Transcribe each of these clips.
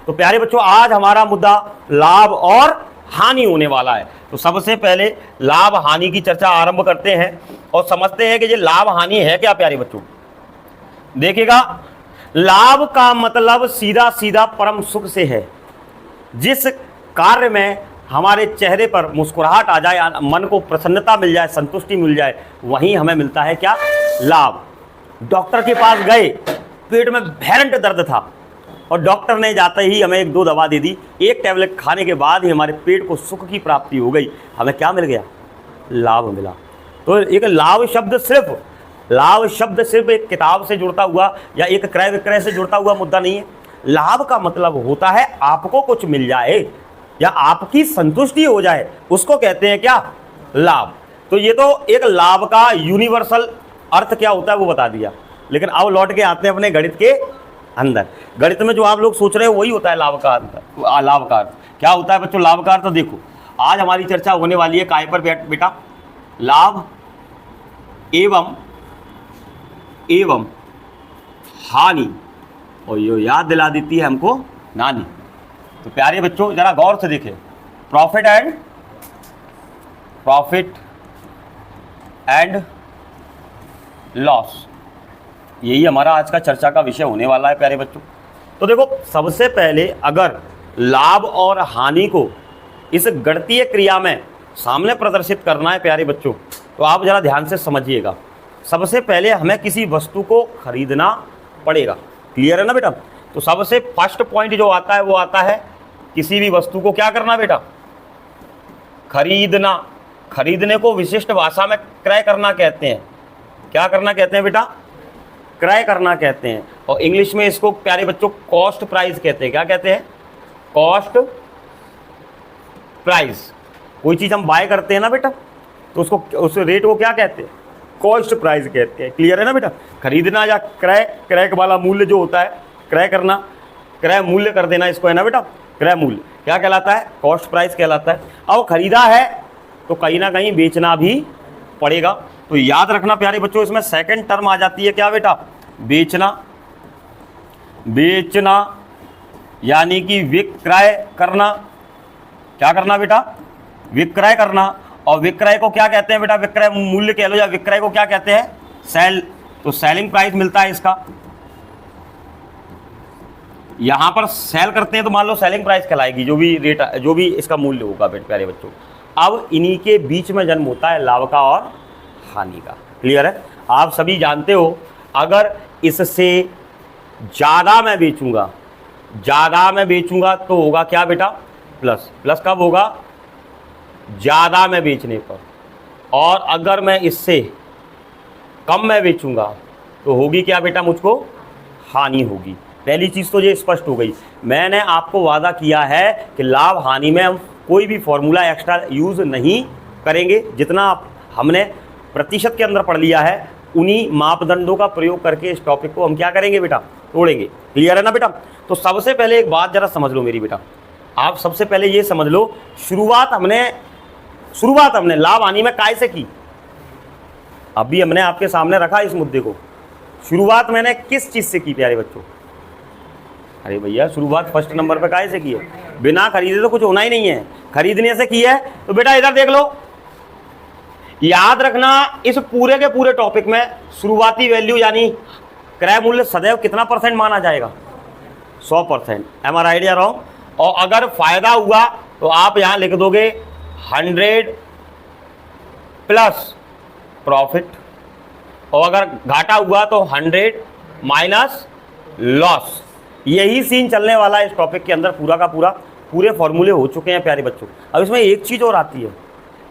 तो प्यारे बच्चों आज हमारा मुद्दा लाभ और हानि होने वाला है। तो सबसे पहले लाभ हानि की चर्चा आरंभ करते हैं और समझते हैं कि ये लाभ हानि है क्या। प्यारे बच्चों देखिएगा, लाभ का मतलब सीधा सीधा परम सुख से है। जिस कार्य में हमारे चेहरे पर मुस्कुराहट आ जाए, मन को प्रसन्नता मिल जाए, संतुष्टि मिल जाए, वहीं हमें मिलता है क्या, लाभ। डॉक्टर के पास गए, पेट में भयंकर दर्द था और डॉक्टर ने जाते ही हमें 1-2 दवा दे दी। एक टैबलेट खाने के बाद ही हमारे पेट को सुख की प्राप्ति हो गई। हमें क्या मिल गया, लाभ मिला। तो एक लाभ शब्द सिर्फ एक किताब से जुड़ता हुआ या एक क्रय विक्रय से जुड़ता हुआ मुद्दा नहीं है। लाभ का मतलब होता है आपको कुछ मिल जाए या आपकी संतुष्टि हो जाए, उसको कहते हैं क्या, लाभ। तो ये तो एक लाभ का यूनिवर्सल अर्थ क्या होता है वो बता दिया। लेकिन अब लौट के आते हैं अपने गणित के अंदर। गणित में जो आप लोग सोच रहे हो वही होता है लाभ का अर्थ। क्या होता है बच्चों लाभ का अर्थ? तो देखो आज हमारी चर्चा होने वाली है काय पर बेटा, लाभ एवं हानि, और ये याद दिला देती है हमको नानी। तो प्यारे बच्चों जरा गौर से देखें, प्रॉफिट एंड लॉस, यही हमारा आज का चर्चा का विषय होने वाला है प्यारे बच्चों। तो देखो सबसे पहले अगर लाभ और हानि को इस गणितीय क्रिया में सामने प्रदर्शित करना है प्यारे बच्चों, तो आप जरा ध्यान से समझिएगा। सबसे पहले हमें किसी वस्तु को खरीदना पड़ेगा। क्लियर है ना बेटा? तो सबसे फर्स्ट पॉइंट जो आता है वो आता है किसी भी वस्तु को क्या करना बेटा, खरीदना। खरीदने को विशिष्ट भाषा में क्रय करना कहते हैं। क्या करना कहते हैं बेटा, क्रय करना कहते हैं। और इंग्लिश में इसको प्यारे बच्चों कॉस्ट प्राइस कहते हैं। क्या कहते हैं, कॉस्ट प्राइस। कोई चीज़ हम बाय करते हैं ना बेटा, तो उसको उस रेट को क्या कहते हैं, कॉस्ट प्राइस कहते हैं। क्लियर है ना बेटा? खरीदना या क्रय वाला मूल्य जो होता है, क्रय करना, क्रय मूल्य कर देना इसको है ना बेटा, क्रय मूल्य क्या कहलाता है, कॉस्ट प्राइस कहलाता है। अब खरीदा है तो कहीं ना कहीं बेचना भी पड़ेगा। तो याद रखना प्यारे बच्चों इसमें सेकंड टर्म आ जाती है क्या बेटा, बेचना यानी कि विक्रय करना। क्या करना बेटा, विक्रय करना। और विक्रय को क्या कहते हैं बेटा, विक्रय मूल्य कह लो या विक्रय को क्या कहते हैं, सेल। तो सेलिंग प्राइस मिलता है इसका। यहां पर सेल करते हैं तो मान लो सेलिंग प्राइस कहलाएगी, जो भी रेट, जो भी इसका मूल्य होगा प्यारे बच्चों। अब इन्हीं के बीच में जन्म होता है लाभ का और हानि का। क्लियर है? आप सभी जानते हो अगर इससे ज़्यादा मैं बेचूंगा तो होगा क्या बेटा, प्लस। प्लस कब होगा, ज़्यादा में बेचने पर। और अगर मैं इससे कम में बेचूंगा तो होगी क्या बेटा, मुझको हानि होगी। पहली चीज़ तो ये स्पष्ट हो गई। मैंने आपको वादा किया है कि लाभ हानि में हम कोई भी फॉर्मूला एक्स्ट्रा यूज़ नहीं करेंगे। जितना हमने प्रतिशत के अंदर पढ़ लिया है उन्हीं मापदंडों का प्रयोग करके इस टॉपिक को हम क्या करेंगे बेटा, तोड़ेंगे। क्लियर है ना बेटा? तो सबसे पहले एक बात जरा समझ लो मेरी बेटा, आप सबसे पहले ये समझ लो, शुरुआत हमने लाभ हानि में काय से की। अभी हमने आपके सामने रखा इस मुद्दे को। शुरुआत मैंने किस चीज़ से की प्यारे बच्चों? अरे भैया शुरुआत फर्स्ट नंबर पे काय से की है, बिना खरीदे तो कुछ होना ही नहीं है, खरीदने से की है। तो बेटा इधर देख लो, याद रखना इस पूरे के पूरे टॉपिक में शुरुआती वैल्यू यानी क्रय मूल्य सदैव कितना परसेंट माना जाएगा, 100%। Am are idea wrong? और अगर फायदा हुआ तो आप यहां लिख दोगे 100 प्लस प्रॉफिट, और अगर घाटा हुआ तो 100 माइनस लॉस। यही सीन चलने वाला है इस टॉपिक के अंदर। पूरा का पूरा पूरे फॉर्मूले हो चुके हैं प्यारे बच्चों। अब इसमें एक चीज़ और आती है,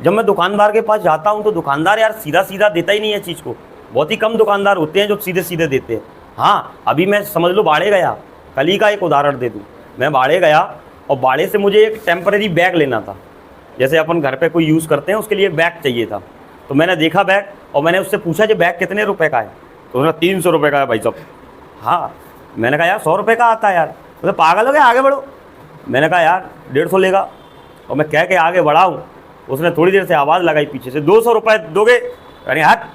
जब मैं दुकानदार के पास जाता हूं तो दुकानदार यार सीधा सीधा देता ही नहीं है चीज़ को। बहुत ही कम दुकानदार होते हैं जो सीधे सीधे देते हैं। हाँ अभी मैं समझ लो बाड़े गया, कल ही का एक उदाहरण दे दूँ। मैं बाड़े गया और बाड़े से मुझे एक टेम्परेरी बैग लेना था, जैसे अपन घर पे कोई यूज़ करते हैं उसके लिए एक बैग चाहिए था। तो मैंने देखा बैग और मैंने उससे पूछा कि बैग कितने रुपए का है? तो उन्होंने 300 रुपये का है भाई साहब। हाँ मैंने कहा यार 100 रुपये का आता है यार। तो पागल हो गया, आगे बढ़ो। मैंने कहा यार 150 लेगा, और मैं कह के आगे बढ़ाऊँ, उसने थोड़ी देर से आवाज़ लगाई पीछे से, 200 रुपये दोगे? अरे यार,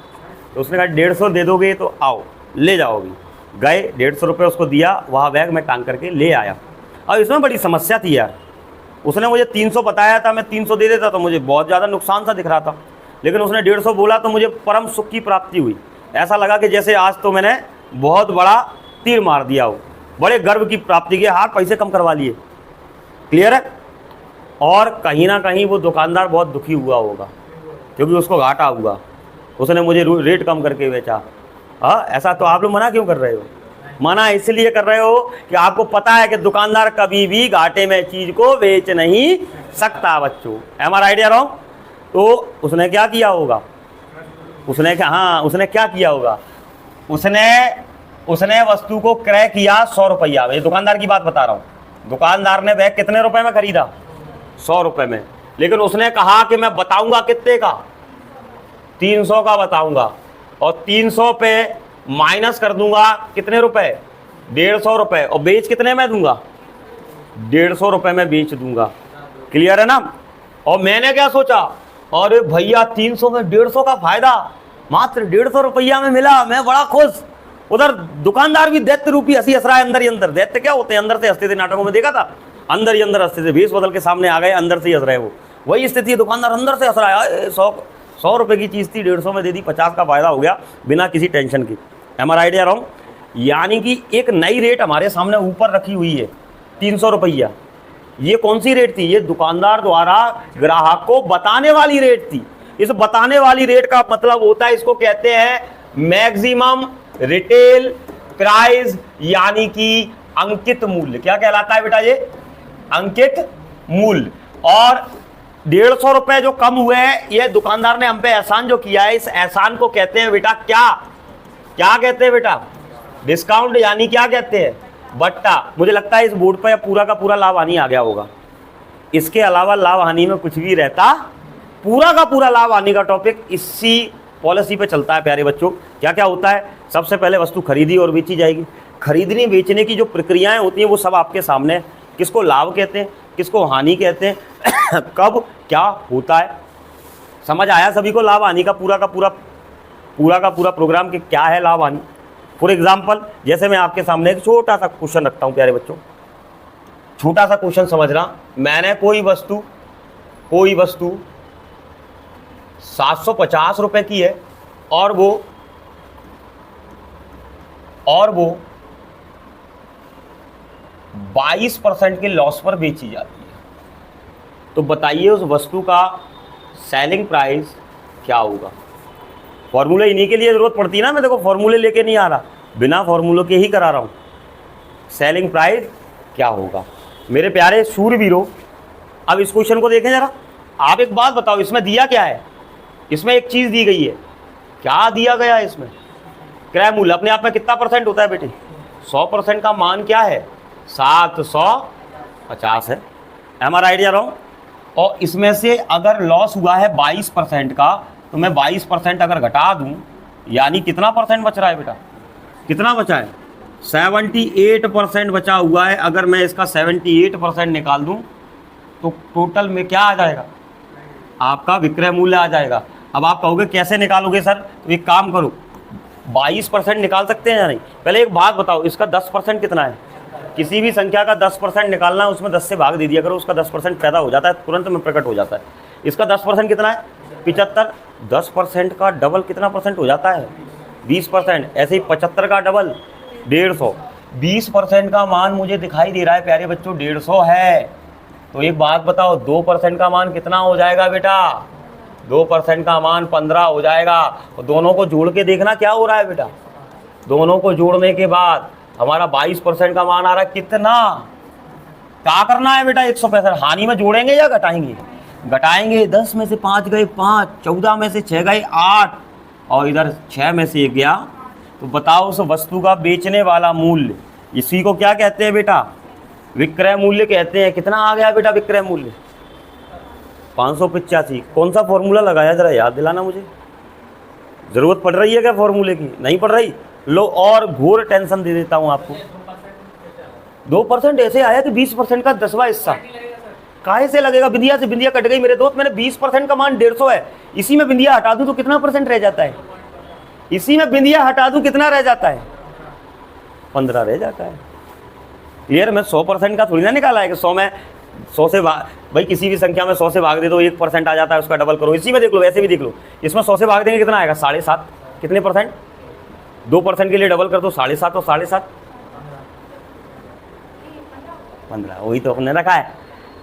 तो उसने कहा 150 दे दोगे तो आओ ले जाओगी। गए, 150 रुपये उसको दिया, वहाँ बैग में टांग करके ले आया। अब इसमें बड़ी समस्या थी यार, उसने मुझे 300 बताया था, मैं 300 दे देता तो मुझे बहुत ज़्यादा नुकसान सा दिख रहा था, लेकिन उसने 150 बोला तो मुझे परम सुख की प्राप्ति हुई। ऐसा लगा कि जैसे आज तो मैंने बहुत बड़ा तीर मार दिया हो, बड़े गर्व की प्राप्ति के, हाथ पैसे कम करवा लिए। क्लियर है? और कहीं ना कहीं वो दुकानदार बहुत दुखी हुआ होगा क्योंकि उसको घाटा हुआ, उसने मुझे रेट कम करके बेचा। हाँ, ऐसा तो आप लोग मना क्यों कर रहे हो? मना इसलिए कर रहे हो कि आपको पता है कि दुकानदार कभी भी घाटे में चीज़ को बेच नहीं सकता बच्चों। M are idea wrong? तो उसने क्या किया होगा, उसने क्या किया होगा, उसने वस्तु को क्रय किया 100 रुपया में। ये दुकानदार की बात बता रहा हूँ। दुकानदार ने बैग कितने रुपए में खरीदा? 100 रुपए में। लेकिन उसने कहा कि मैं बताऊंगा कितने का, 300 का बताऊंगा, और 300 पे माइनस कर दूंगा कितने रुपए? 150 रुपए। और बेच कितने में दूंगा? 150 रुपए में बेच दूंगा। क्लियर है ना? और मैंने क्या सोचा, अरे भैया 300 में 150 का फायदा, मात्र 150 रुपया में मिला, मैं बड़ा खुश। उधर दुकानदार भी दैत्य रूपी हंसी हंस रहा है अंदर ही अंदर। दैत्य क्या होते हैं? अंदर से हंसते थे, नाटकों में देखा था, अंदर ही अंदर हंसते थे, भेष बदल के सामने आ गए, अंदर से ही हंस रहे वो। वही स्थिति है, दुकानदार अंदर से हंस रहा है। 100 रुपए की चीज़ थी, 150 में दे दी, 50 का फायदा हो गया बिना किसी टेंशन की। M are idea wrong? यानी कि एक नई रेट हमारे सामने ऊपर रखी हुई है, 300 रुपया। ये कौन सी रेट थी? ये दुकानदार द्वारा ग्राहक को बताने वाली रेट थी। इस बताने वाली रेट का मतलब होता है, इसको कहते हैं मैक्सिमम रिटेल प्राइस, यानी कि अंकित मूल्य। क्या कहलाता है बेटा? ये अंकित मूल्य। और 150 रुपए जो कम हुए हैं, ये दुकानदार ने हम पे एहसान जो किया है, इस एहसान को कहते हैं बेटा क्या कहते हैं बेटा? डिस्काउंट। यानी क्या कहते हैं? बट्टा। मुझे लगता है इस बोर्ड पर पूरा का पूरा लाभ हानि आ गया होगा। इसके अलावा लाभ हानि में कुछ भी रहता, पूरा का पूरा लाभ हानि का टॉपिक इसी पॉलिसी पे चलता है प्यारे बच्चों। क्या क्या होता है? सबसे पहले वस्तु खरीदी और बेची जाएगी। खरीदने बेचने की जो प्रक्रियाएं होती हैं वो सब आपके सामने है। किसको लाभ कहते हैं, किसको हानि कहते हैं, कब क्या होता है, समझ आया सभी को? लाभ हानि का पूरा का पूरा प्रोग्राम के क्या है लाभ हानि। फॉर एग्जाम्पल, जैसे मैं आपके सामने एक छोटा सा क्वेश्चन रखता हूं प्यारे बच्चों, छोटा सा क्वेश्चन समझना। मैंने कोई वस्तु 750 रुपए की है और वो 22% के लॉस पर बेची जाती है। तो बताइए उस वस्तु का सेलिंग प्राइस क्या होगा? फॉर्मूले इन्हीं के लिए ज़रूरत पड़ती है ना। मैं देखो फॉर्मूले लेके नहीं आ रहा, बिना फॉर्मूलों के ही करा रहा हूँ। सेलिंग प्राइस क्या होगा मेरे प्यारे शूरवीरों? अब इस क्वेश्चन को देखें जरा। आप एक बात बताओ, इसमें दिया क्या है? इसमें एक चीज़ दी गई है। क्या दिया गया है इसमें? क्रय मूल्य। अपने आप में कितना परसेंट होता है बेटे? 100% का मान क्या है? 750 है। M are idea wrong? और इसमें से अगर लॉस हुआ है 22% का, तो मैं 22% अगर घटा दूं, यानी कितना परसेंट बच रहा है बेटा? कितना बचा है? 78% बचा हुआ है। अगर मैं इसका 78% निकाल दूं तो टोटल में क्या आ जाएगा? आपका विक्रय मूल्य आ जाएगा। अब आप कहोगे कैसे निकालोगे सर? तो एक काम करो, 22% निकाल सकते हैं या नहीं? पहले एक बात बताओ, इसका 10% कितना है? किसी भी संख्या का 10% निकालना है, उसमें 10 से भाग दे दिया करो, उसका 10% पैदा हो जाता है, तुरंत में प्रकट हो जाता है। इसका 10% कितना है? 75। 10% का डबल कितना परसेंट हो जाता है? 20%। ऐसे ही 75 का डबल 150। 20% का मान मुझे दिखाई दे रहा है प्यारे बच्चों 150 है। तो एक बात बताओ, 2% का मान कितना हो जाएगा बेटा? 2% का मान 15 हो जाएगा। और दोनों को जोड़ के देखना क्या हो रहा है बेटा। दोनों को जोड़ने के बाद हमारा 22% का मान आ रहा है कितना? क्या करना है बेटा? 165। हानि में जोड़ेंगे या घटाएंगे? घटाएंगे। 10 में से 5 गए 5, 14 में से 6 गए 8, और इधर 6 में से 1 गया। तो बताओ उस वस्तु का बेचने वाला मूल्य, इसी को क्या कहते हैं बेटा? विक्रय मूल्य कहते हैं। कितना आ गया बेटा विक्रय मूल्य? 585। कौन सा फॉर्मूला लगाया जरा याद दिलाना मुझे। जरूरत पड़ रही है क्या फॉर्मूले की? नहीं पड़ रही? लो और घोर टेंशन दे देता हूं आपको। 2% ऐसे आया कि 20% का 10वां हिस्सा काहे से लगेगा? बिंदिया से बिंदिया कट गई मेरे दोस्त। मैंने 20% का मान 150 है, इसी में बिंदिया हटा दूं तो कितना परसेंट रह जाता है? इसी में बिंदिया हटा दूं कितना रह जाता है? 15 रह जाता है। क्लियर। मैं 100% का थोड़ी ना निकाला है कि 100 में 100 से भाई किसी भी संख्या में 100 से भाग दे तो 1% आ जाता है, उसका डबल करो। इसी में देख लो, वैसे भी देख लो, इसमें 100 से भाग देंगे कितना आएगा 7.5। कितने परसेंट? 2% के लिए डबल कर दो 7.5 और 7.5 15। वही तो हमने रखा है,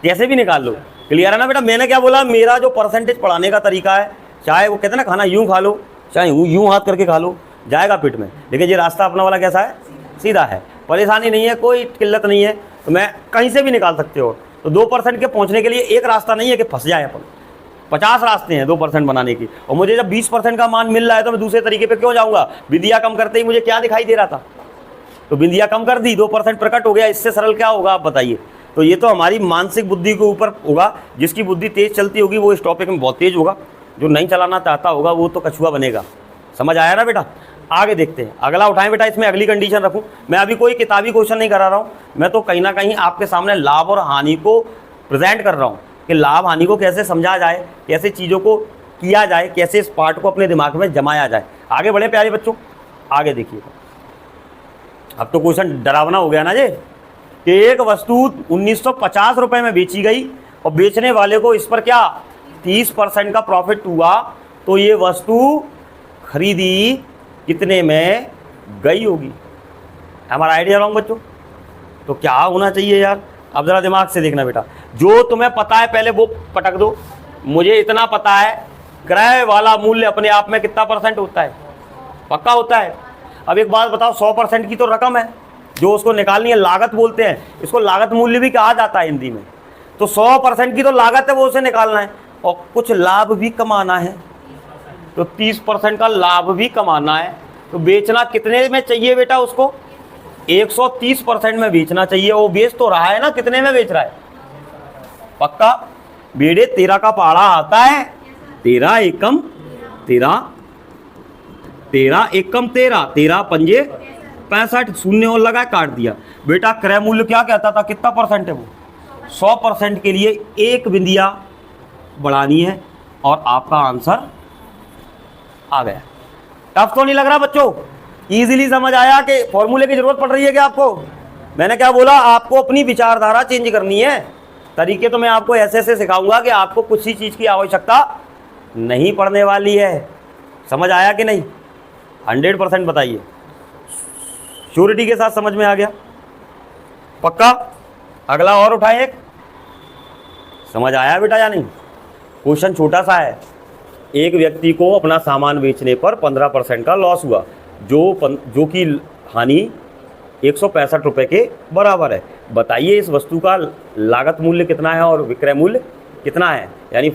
कैसे भी निकाल लो। क्लियर है ना बेटा। मैंने क्या बोला, मेरा जो परसेंटेज पढ़ाने का तरीका है, चाहे वो कहते हैं ना खाना यूं खा लो, चाहे यूं हाथ करके खा लो, जाएगा पेट में। लेकिन ये रास्ता अपना वाला कैसा है? सीधा है, परेशानी नहीं है, कोई किल्लत नहीं है, तो मैं कहीं से भी निकाल सकते हो। तो 2% के पहुंचने के लिए एक रास्ता नहीं है कि फंस जाए अपन, 50 रास्ते हैं 2% बनाने की। और मुझे जब 20% का मान मिल रहा है तो मैं दूसरे तरीके पे क्यों जाऊंगा? बिंदिया कम करते ही मुझे क्या दिखाई दे रहा था, तो बिंदिया कम कर दी, 2% प्रकट हो गया। इससे सरल क्या होगा आप बताइए? तो ये तो हमारी मानसिक बुद्धि के ऊपर होगा। जिसकी बुद्धि तेज चलती होगी वो इस टॉपिक में बहुत तेज होगा, जो नहीं चलाना चाहता होगा वो तो कछुआ बनेगा। समझ आया ना बेटा? आगे देखते हैं, अगला उठाएं बेटा। इसमें अगली कंडीशन रखूं, मैं अभी कोई किताबी क्वेश्चन नहीं करा रहा हूं, मैं तो कहीं ना कहीं आपके सामने लाभ और हानि को प्रेजेंट कर रहा हूं कि लाभ हानि को कैसे समझा जाए, कैसे चीज़ों को किया जाए, कैसे इस पार्ट को अपने दिमाग में जमाया जाए। आगे बढ़े प्यारे बच्चों, आगे देखिए। अब तो क्वेश्चन डरावना हो गया ना जी, कि एक वस्तु 1950 रुपये में बेची गई और बेचने वाले को इस पर क्या 30% का प्रॉफिट हुआ, तो ये वस्तु खरीदी कितने में गई होगी? हमारा आइडिया रॉन्ग बच्चों? तो क्या होना चाहिए यार? अब जरा दिमाग से देखना बेटा, जो तुम्हें पता है पहले वो पटक दो। मुझे इतना पता है, क्रय वाला मूल्य अपने आप में कितना परसेंट होता है? पक्का होता है। अब एक बात बताओ, 100% की तो रकम है जो उसको निकालनी है, लागत बोलते हैं इसको, लागत मूल्य भी कहा जाता है हिंदी में। तो 100% की तो लागत है, वो उसे निकालना है और कुछ लाभ भी कमाना है, तो 30% का लाभ भी कमाना है। तो बेचना कितने में चाहिए बेटा उसको? 130% में बेचना चाहिए। वो बेच तो रहा है ना, कितने में बेच रहा है? पक्का बेड़े 13 का पहाड़ा आता है, 13 एकम 13, 13 एकम 13, 13 पंजे 65, शून्य और लगा काट दिया। बेटा क्रय मूल्य क्या कहता था, कितना परसेंट है वो? 100% के लिए एक बिंदिया बढ़ानी है और आपका आंसर आ गया। टफ तो नहीं लग रहा बच्चों? इजीली समझ आया कि फॉर्मूले की जरूरत पड़ रही है क्या आपको? मैंने क्या बोला, आपको अपनी विचारधारा चेंज करनी है। तरीके तो मैं आपको ऐसे ऐसे सिखाऊंगा कि आपको कुछ ही चीज़ की आवश्यकता नहीं पड़ने वाली है। समझ आया कि नहीं? 100% बताइए, श्योरिटी के साथ समझ में आ गया? पक्का? अगला और उठाएं एक। समझ आया बेटा या नहीं? क्वेश्चन छोटा सा है। एक व्यक्ति को अपना सामान बेचने पर 15% का लॉस हुआ, जो कि हानि 165 रुपये के बराबर है। बताइए इस वस्तु का लागत मूल्य कितना है और विक्रय मूल्य कितना है? यानी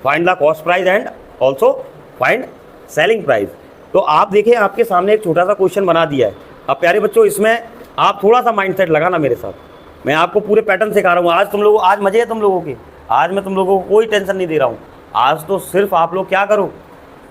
find the cost price and also find selling price. तो आप देखिए, आपके सामने एक छोटा सा क्वेश्चन बना दिया है। अब प्यारे बच्चों, इसमें आप थोड़ा सा माइंडसेट लगाना मेरे साथ। मैं आपको पूरे पैटर्न सिखा रहा हूँ। आज मजे है तुम लोगों के, आज मैं तुम लोगों को कोई टेंशन नहीं दे रहा हूँ। आज तो सिर्फ आप लोग क्या करो,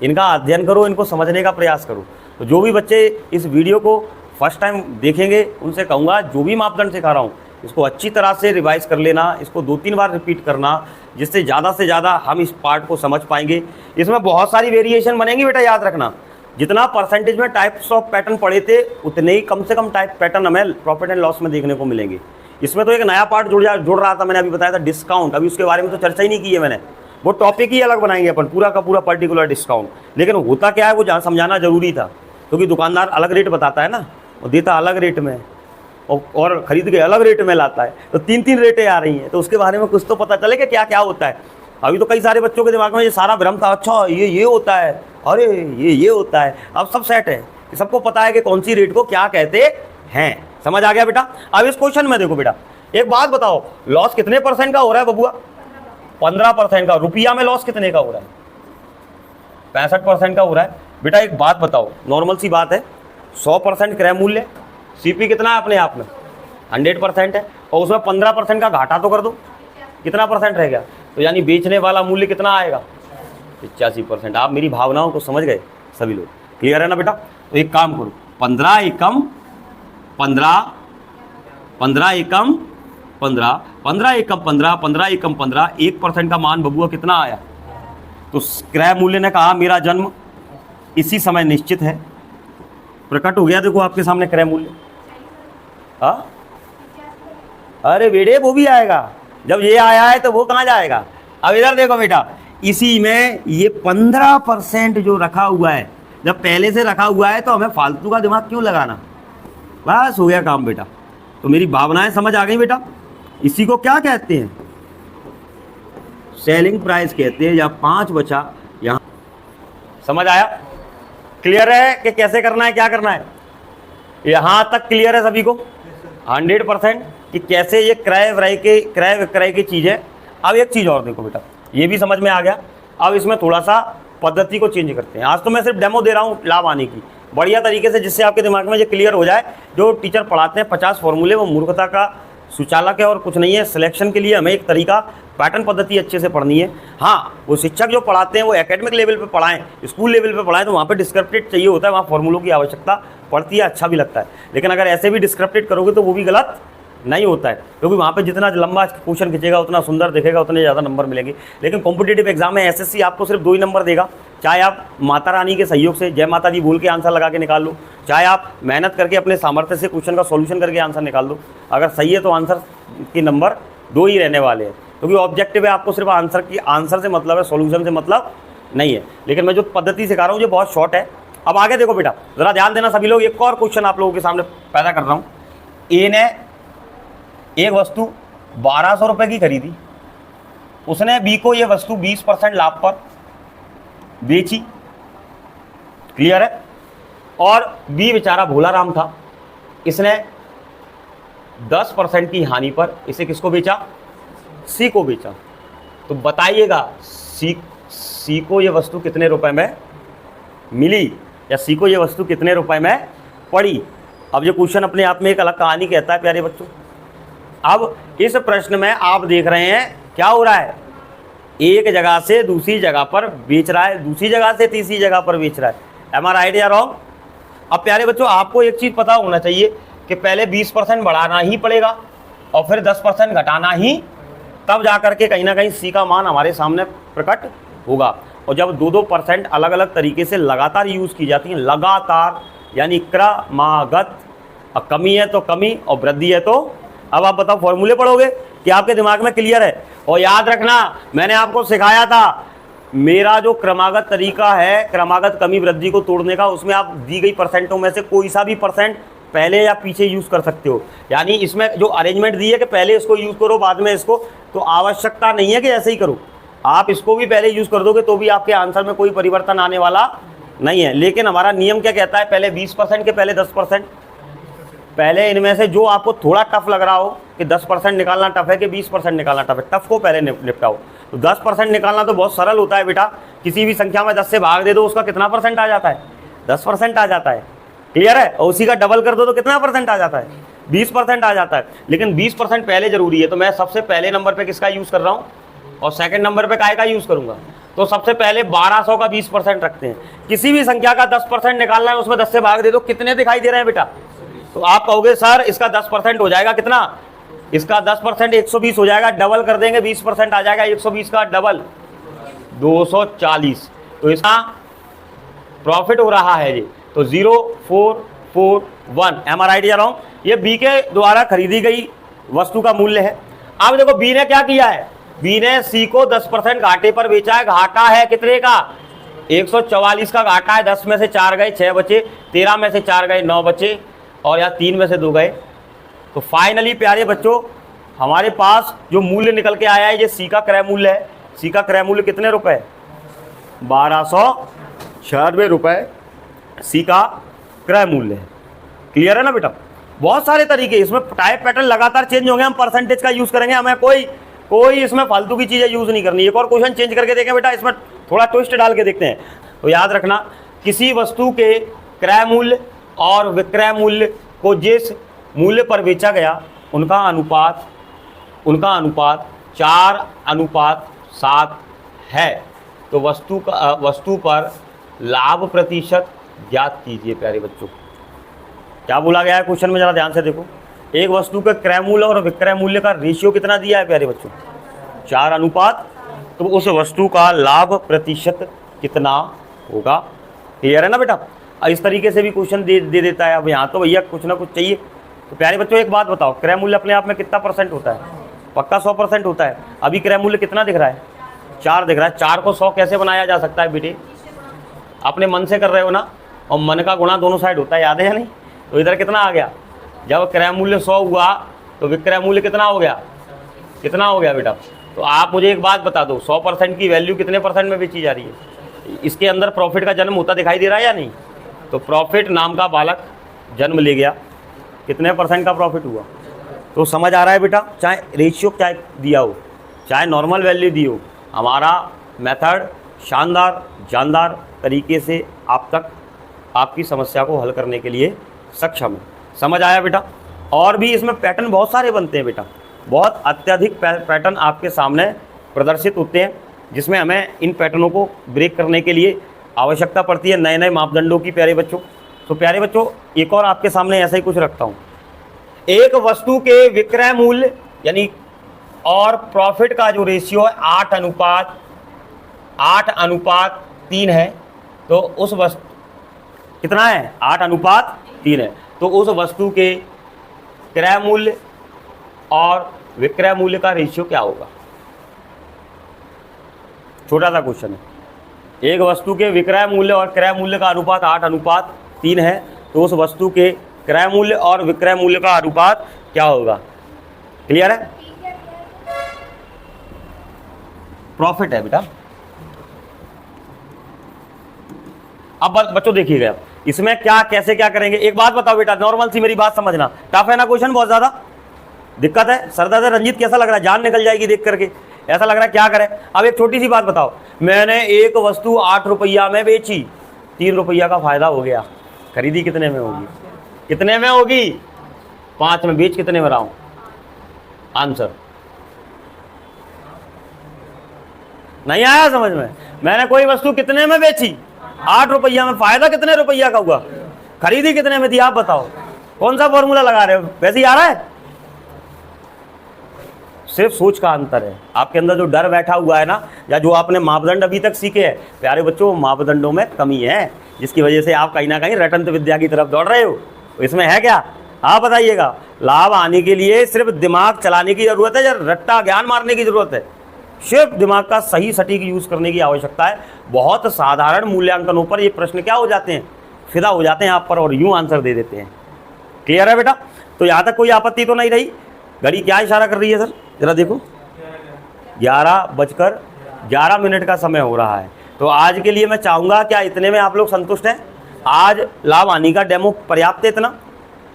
इनका अध्ययन करो, इनको समझने का प्रयास करो। तो जो भी बच्चे इस वीडियो को फर्स्ट टाइम देखेंगे उनसे कहूँगा, जो भी मापदंड सिखा रहा हूँ इसको अच्छी तरह से रिवाइज कर लेना, इसको 2-3 बार रिपीट करना, जिससे ज़्यादा से ज़्यादा हम इस पार्ट को समझ पाएंगे। इसमें बहुत सारी वेरिएशन बनेंगी बेटा, याद रखना। जितना परसेंटेज में टाइप्स ऑफ पैटर्न पढ़े थे, उतने ही कम से कम टाइप पैटर्न हमें प्रॉफिट एंड लॉस में देखने को मिलेंगे। इसमें तो एक नया पार्ट जुड़ रहा था, मैंने अभी बताया था डिस्काउंट। अभी उसके बारे में तो चर्चा ही नहीं की है मैंने, वो टॉपिक ही अलग बनाएंगे अपन, पूरा का पूरा पर्टिकुलर डिस्काउंट। लेकिन होता क्या है वो समझाना जरूरी था, क्योंकि दुकानदार अलग रेट बताता है ना, और देता अलग रेट में और खरीद के अलग रेट में लाता है, तो 3 रेटें आ रही हैं। तो उसके बारे में कुछ तो पता चले कि क्या क्या होता है। अभी तो कई सारे बच्चों के दिमाग में ये सारा भ्रम था, अच्छा ये होता है, अरे ये होता है। अब सब सेट है, सबको पता है कि कौन सी रेट को क्या कहते हैं। समझ आ गया बेटा? अब इस क्वेश्चन में देखो बेटा, एक बात बताओ, लॉस कितने % का हो रहा है बबुआ? 15% का। रुपया में लॉस कितने का हो रहा है? 65% का हो रहा है। बेटा एक बात बताओ, नॉर्मल सी बात है, 100% क्रय मूल्य, सीपी कितना है अपने आप में? 100% है, और उसमें 15% का घाटा तो कर दो, कितना % रह गया? तो यानी बेचने वाला मूल्य कितना आएगा? 85%। आप मेरी भावनाओं को समझ गए सभी लोग? क्लियर है ना बेटा? तो एक काम करो, 15 एकम 15, 15 एकम 15, 15 एकम 15, 15 एकम 15, 1% का मान बबुआ कितना आया? तो क्रय मूल्य ने कहा मेरा जन्म इसी समय निश्चित है। प्रकट हो गया, देखो आपके सामने क्रय मूल्य। हाँ अरे बेटे वो भी आएगा, जब ये आया है तो वो कहाँ जाएगा। अब इधर देखो बेटा, इसी में ये 15% जो रखा हुआ है, जब पहले से रखा हुआ है तो हमें फालतू का दिमाग क्यों लगाना। बस हो गया काम बेटा। तो मेरी भावनाएं समझ आ गई बेटा। इसी को क्या कहते हैं, सेलिंग प्राइस कहते हैं, या 5 बचा यहाँ। समझ आया, क्लियर है कि कैसे करना है, क्या करना है। यहाँ तक क्लियर है सभी को 100% कि कैसे ये क्रय विक्रय की चीज़ है। अब एक चीज़ और देखो बेटा, ये भी समझ में आ गया। अब इसमें थोड़ा सा पद्धति को चेंज करते हैं। आज तो मैं सिर्फ डेमो दे रहा हूँ लाभ आने की, बढ़िया तरीके से, जिससे आपके दिमाग में ये क्लियर हो जाए। जो टीचर पढ़ाते हैं 50 फॉर्मूले, वो मूर्खता का सुचालक है और कुछ नहीं है। सिलेक्शन के लिए हमें एक तरीका, पैटर्न पद्धति अच्छे से पढ़नी है। हाँ, वो शिक्षक जो पढ़ाते हैं वो एकेडमिक लेवल पे पढ़ाएं, स्कूल लेवल पे पढ़ाएं, तो वहाँ पे डिस्क्रिप्टिव चाहिए होता है, वहाँ फॉर्मूलों की आवश्यकता पड़ती है, अच्छा भी लगता है। लेकिन अगर ऐसे भी डिस्क्रिप्टिव करोगे तो वो भी गलत नहीं होता है, क्योंकि वहाँ पे जितना लंबा क्वेश्चन खींचेगा उतना सुंदर दिखेगा, उतने ज़्यादा नंबर मिलेंगे। लेकिन कॉम्पिटिटिव एग्जाम में एसएससी आपको सिर्फ 2 ही नंबर देगा, चाहे आप माता रानी के सहयोग से जय माता दी बोल के आंसर लगा के निकाल लो, चाहे आप मेहनत करके अपने सामर्थ्य से क्वेश्चन का सॉल्यूशन करके आंसर निकाल लो। अगर सही है तो आंसर के नंबर 2 ही रहने वाले हैं, क्योंकि ऑब्जेक्टिव है, आपको सिर्फ आंसर से मतलब है, सॉल्यूशन से मतलब नहीं है। लेकिन मैं जो पद्धति सिखा रहा हूँ ये बहुत शॉर्ट है। अब आगे देखो बेटा, ज़रा ध्यान देना सभी लोग। एक और क्वेश्चन आप लोगों के सामने पैदा कर रहा हूँ। ए ने एक वस्तु 1200 रुपये की खरीदी, उसने बी को ये वस्तु 20% लाभ पर बेची, क्लियर है। और बी बेचारा भोला राम था, इसने 10% की हानि पर इसे किसको बेचा, सी को बेचा। तो बताइएगा सी को ये वस्तु कितने रुपए में मिली, या सी को ये वस्तु कितने रुपए में पड़ी। अब ये क्वेश्चन अपने आप में एक अलग कहानी कहता है प्यारे बच्चों। अब इस प्रश्न में आप देख रहे हैं क्या हो रहा है, एक जगह से दूसरी जगह पर बेच रहा है, दूसरी जगह से तीसरी जगह पर बेच रहा है। एम आर राइट या रॉन्ग। अब प्यारे बच्चों, आपको एक चीज़ पता होना चाहिए कि पहले 20% बढ़ाना ही पड़ेगा और फिर 10% घटाना ही, तब जाकर के कहीं ना कहीं सी का मान हमारे सामने प्रकट होगा। और जब 2-2% अलग अलग तरीके से लगातार यूज़ की जाती हैं, लगातार यानी क्रमागत, और कमी है तो कमी और वृद्धि है तो, अब आप बताओ फॉर्मूले पढ़ोगे कि आपके दिमाग में क्लियर है। और याद रखना, मैंने आपको सिखाया था, मेरा जो क्रमागत तरीका है क्रमागत कमी वृद्धि को तोड़ने का, उसमें आप दी गई परसेंटों में से कोई सा भी परसेंट पहले या पीछे यूज़ कर सकते हो। यानी इसमें जो अरेंजमेंट दी है कि पहले इसको यूज़ करो बाद में इसको, तो आवश्यकता नहीं है कि ऐसे ही करो। आप इसको भी पहले यूज़ कर दोगे तो भी आपके आंसर में कोई परिवर्तन आने वाला नहीं है। लेकिन हमारा नियम क्या कहता है, पहले 20% के पहले 10%, पहले इनमें से जो आपको थोड़ा टफ लग रहा हो कि 10% निकालना टफ है कि 20% निकालना टफ है, टफ को पहले निपटाओ। तो 10% निकालना तो बहुत सरल होता है बेटा, किसी भी संख्या में 10 से भाग दे दो, उसका कितना परसेंट आ जाता है, 10% आ जाता है, क्लियर है। और उसी का डबल कर दो तो कितना परसेंट आ जाता है, 20% आ जाता है। लेकिन 20% पहले जरूरी है, तो मैं सबसे पहले नंबर पर किसका यूज़ कर रहा हूँ और सेकेंड नंबर पर काय का यूज़ करूँगा। तो सबसे पहले 1200 का 20% रखते हैं। किसी भी संख्या का 10% निकालना है, उसमें 10 से भाग दे दो, कितने दिखाई दे रहे हैं बेटा। तो आप कहोगे सर इसका 10% हो जाएगा कितना, इसका 10% 120 हो जाएगा, डबल कर देंगे 20% आ जाएगा, 120 का डबल 240। तो इसका प्रॉफिट हो रहा है ये, तो 0441। एम आर राइट या रॉन्ग। ये बी के द्वारा खरीदी गई वस्तु का मूल्य है। अब देखो बी ने क्या किया है, बी ने सी को 10% घाटे पर बेचा है। घाटा है कितने का, 144 का घाटा है। 10 में से 4 गए 6 बचे, 13 में से 4 गए 9 बचे, और यहाँ 3 में से 2 गए। तो फाइनली प्यारे बच्चों, हमारे पास जो मूल्य निकल के आया है ये सी का क्रय मूल्य है। सी का क्रय मूल्य कितने रुपए, 1296 रुपए सी का क्रय मूल्य है। क्लियर है ना बेटा। बहुत सारे तरीके, इसमें टाइप पैटर्न लगातार चेंज होंगे, हम परसेंटेज का यूज़ करेंगे, हमें कोई इसमें फालतू की चीज़ें यूज़ नहीं करनी। एक और क्वेश्चन चेंज करके देखें बेटा, इसमें थोड़ा ट्विस्ट डाल के देखते हैं। तो याद रखना, किसी वस्तु के क्रय मूल्य और विक्रय मूल्य को जिस मूल्य पर बेचा गया उनका अनुपात 4:7 है। तो वस्तु पर लाभ प्रतिशत ज्ञात कीजिए। प्यारे बच्चों, क्या बोला गया है क्वेश्चन में, जरा ध्यान से देखो। एक वस्तु के क्रय मूल्य और विक्रय मूल्य का रेशियो कितना दिया है प्यारे बच्चों, 4:। तो उस वस्तु का लाभ प्रतिशत कितना होगा। क्लियर है ना बेटा। इस तरीके से भी क्वेश्चन दे देता है। अब यहाँ तो भैया कुछ ना कुछ चाहिए, तो प्यारे बच्चों एक बात बताओ, क्रय मूल्य अपने आप में कितना परसेंट होता है? पक्का 100% होता है। अभी क्रय मूल्य कितना दिख रहा है? 4 दिख रहा है। 4 को 100 कैसे बनाया जा सकता है बेटे? अपने मन से कर रहे हो ना, और मन का गुणा दोनों साइड होता है, याद है या नहीं? तो इधर कितना आ गया? जब क्रय मूल्य 100 हुआ तो विक्रय मूल्य कितना हो गया? कितना हो गया बेटा? तो आप मुझे एक बात बता दो, 100% की वैल्यू कितने परसेंट में बेची जा रही है? इसके अंदर प्रॉफिट का जन्म होता दिखाई दे रहा है या नहीं? तो प्रॉफिट नाम का बालक जन्म ले गया, कितने परसेंट का प्रॉफिट हुआ? तो समझ आ रहा है बेटा? चाहे रेशियो चाहे दिया हो, चाहे नॉर्मल वैल्यू दी हो, हमारा मेथड शानदार जानदार तरीके से आप तक आपकी समस्या को हल करने के लिए सक्षम है। समझ आया बेटा? और भी इसमें पैटर्न बहुत सारे बनते हैं बेटा, बहुत अत्यधिक पैटर्न आपके सामने प्रदर्शित होते हैं, जिसमें हमें इन पैटर्नों को ब्रेक करने के लिए आवश्यकता पड़ती है नए नए मापदंडों की। प्यारे बच्चों, तो प्यारे बच्चों एक और आपके सामने ऐसा ही कुछ रखता हूँ। एक वस्तु के विक्रय मूल्य यानी और प्रॉफिट का जो रेशियो है 8:3 है, तो उस वस्तु कितना है? 8:3 है। तो उस वस्तु के क्रय मूल्य और विक्रय मूल्य का रेशियो क्या होगा? छोटा सा क्वेश्चन है। एक वस्तु के विक्रय मूल्य और क्रय मूल्य का अनुपात 8:3 है, तो उस वस्तु के क्रय मूल्य और विक्रय मूल्य का अनुपात क्या होगा? क्लियर है? प्रॉफिट है बेटा। अब बच्चों देखिएगा इसमें क्या कैसे क्या करेंगे। एक बात बताओ बेटा, नॉर्मल सी मेरी बात समझना, टफ है ना क्वेश्चन? बहुत ज्यादा दिक्कत है? सरदार रंजीत कैसा लग रहा है? जान निकल जाएगी देख करके, ऐसा लग रहा है क्या करें? अब एक छोटी सी बात बताओ, मैंने एक वस्तु 8 रुपया में बेची, 3 रुपया का फायदा हो गया, खरीदी कितने में होगी? कितने में होगी? 5 में। बेच कितने में रहा हूं? आंसर नहीं आया समझ में? मैंने कोई वस्तु कितने में बेची? 8 रुपया में, फायदा कितने रुपया का हुआ? खरीदी कितने में थी? आप बताओ, कौन सा फॉर्मूला लगा रहे हो? वैसे ही आ रहा है? सिर्फ सोच का अंतर है। आपके अंदर जो डर बैठा हुआ है ना, या जो आपने मापदंड अभी तक सीखे हैं, प्यारे बच्चों मापदंडों में कमी है, जिसकी वजह से आप कहीं ना कहीं रटंत विद्या की तरफ दौड़ रहे हो। इसमें है क्या? आप बताइएगा। लाभ आने के लिए सिर्फ दिमाग चलाने की जरूरत है या रट्टा ज्ञान मारने की जरूरत है? सिर्फ दिमाग का सही सटीक यूज करने की आवश्यकता है। बहुत साधारण मूल्यांकनों पर ये प्रश्न क्या हो जाते हैं? फिदा हो जाते हैं आप पर और यूं आंसर दे देते हैं। क्लियर है बेटा? तो यहाँ तक कोई आपत्ति तो नहीं रही? घड़ी क्या इशारा कर रही है सर? जरा देखो, 11:11 का समय हो रहा है। तो आज के लिए मैं चाहूँगा, क्या इतने में आप लोग संतुष्ट हैं? आज लाभ हानि का डेमो पर्याप्त है इतना।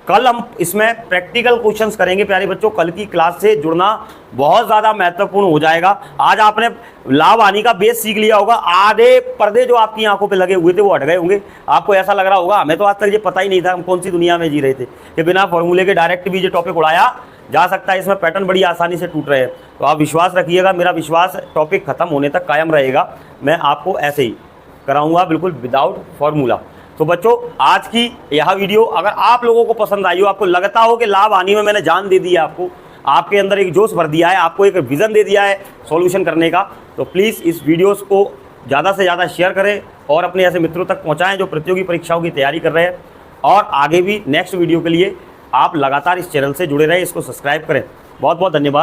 कल हम इसमें प्रैक्टिकल क्वेश्चंस करेंगे प्यारे बच्चों। कल की क्लास से जुड़ना बहुत ज़्यादा महत्वपूर्ण हो जाएगा। आज आपने लाभ हानि का बेस सीख लिया होगा, आधे पर्दे जो आपकी आंखों पे लगे हुए थे वो हट गए होंगे। आपको ऐसा लग रहा होगा हमें तो आज तक ये पता ही नहीं था हम कौन सी दुनिया में जी रहे थे, कि बिना फॉर्मूले के डायरेक्ट भी ये टॉपिक उड़ाया जा सकता है। इसमें पैटर्न बड़ी आसानी से टूट रहे हैं। तो आप विश्वास रखिएगा, मेरा विश्वास टॉपिक खत्म होने तक कायम रहेगा। मैं आपको ऐसे ही कराऊंगा बिल्कुल विदाउट फॉर्मूला। तो बच्चों आज की यह वीडियो अगर आप लोगों को पसंद आई हो, आपको लगता हो कि लाभ हानि में मैंने जान दे दी है, आपको आपके अंदर एक जोश भर दिया है, आपको एक विज़न दे दिया है सॉल्यूशन करने का, तो प्लीज़ इस वीडियोस को ज़्यादा से ज़्यादा शेयर करें और अपने ऐसे मित्रों तक पहुँचाएँ जो प्रतियोगी परीक्षाओं की तैयारी कर रहे हैं। और आगे भी नेक्स्ट वीडियो के लिए आप लगातार इस चैनल से जुड़े रहें, इसको सब्सक्राइब करें। बहुत बहुत धन्यवाद।